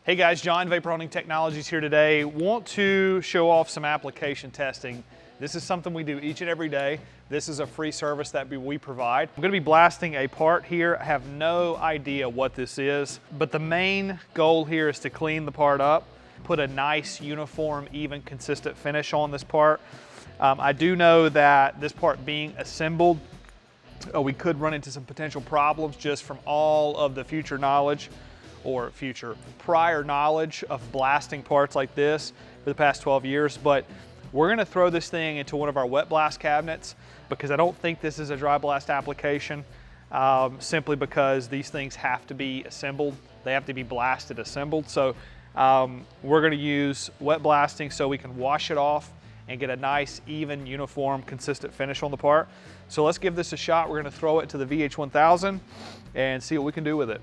Hey guys, John, Vapor Hunting Technologies here today. Want to show off some application testing. This is something we do each and every day. This is a free service that we provide. I'm gonna be blasting a part here. I have no idea what this is, but the main goal here is to clean the part up, put a nice, uniform, even, consistent finish on this part. I do know that this part being assembled, we could run into some potential problems just from all of the future knowledge or prior knowledge of blasting parts like this for the past 12 years. But we're gonna throw this thing into one of our wet blast cabinets because I don't think this is a dry blast application, simply because these things have to be assembled. They have to be blasted, assembled. So we're gonna use wet blasting so we can wash it off and get a nice, even, uniform, consistent finish on the part. So let's give this a shot. We're gonna throw it to the VH1000 and see what we can do with it.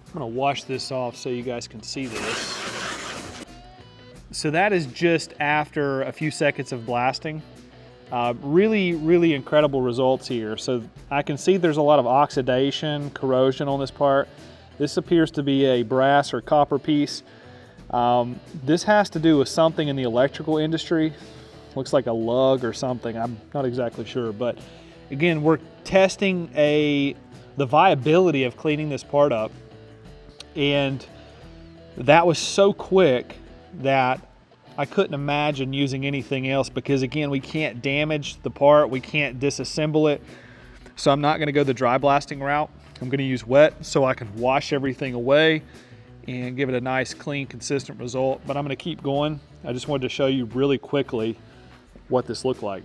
I'm gonna wash this off so you guys can see this. So that is just after a few seconds of blasting. Really incredible results here. So I can see there's a lot of oxidation, corrosion on this part. This appears to be a brass or copper piece. This has to do with something in the electrical industry. Looks like a lug or something, I'm not exactly sure. But again, we're testing the viability of cleaning this part up. And that was so quick that I couldn't imagine using anything else because, again, we can't damage the part, we can't disassemble it. So I'm not gonna go the dry blasting route. I'm gonna use wet so I can wash everything away and give it a nice, clean, consistent result. But I'm gonna keep going. I just wanted to show you really quickly what this looked like.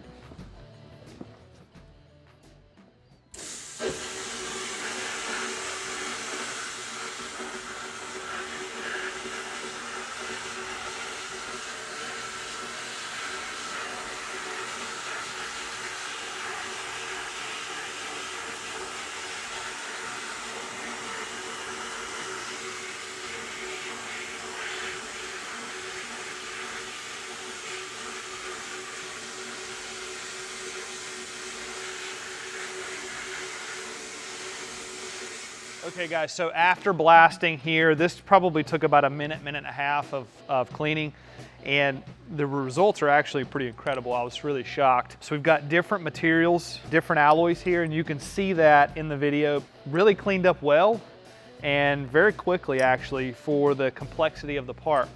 Okay guys, so after blasting here, this probably took about a minute and a half of cleaning, and the results are actually pretty incredible. I was really shocked. So we've got different materials, different alloys here, and you can see that in the video. Really cleaned up well and very quickly actually for the complexity of the part.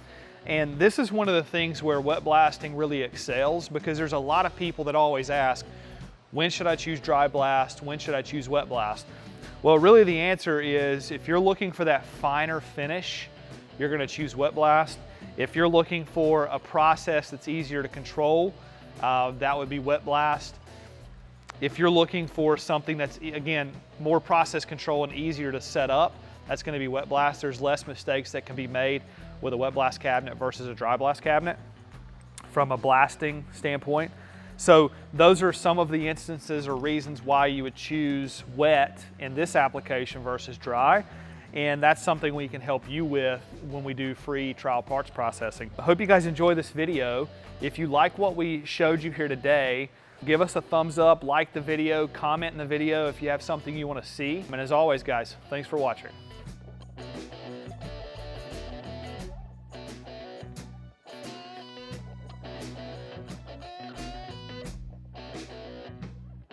And this is one of the things where wet blasting really excels, because there's a lot of people that always ask, when should I choose dry blast? When should I choose wet blast? Well, really the answer is, if you're looking for that finer finish, you're gonna choose wet blast. If you're looking for a process that's easier to control, that would be wet blast. If you're looking for something that's, again, more process control and easier to set up, that's gonna be wet blast. There's less mistakes that can be made with a wet blast cabinet versus a dry blast cabinet from a blasting standpoint. So those are some of the instances or reasons why you would choose wet in this application versus dry. And that's something we can help you with when we do free trial parts processing. I hope you guys enjoy this video. If you like what we showed you here today, give us a thumbs up, like the video, comment in the video if you have something you want to see. And as always, guys, thanks for watching.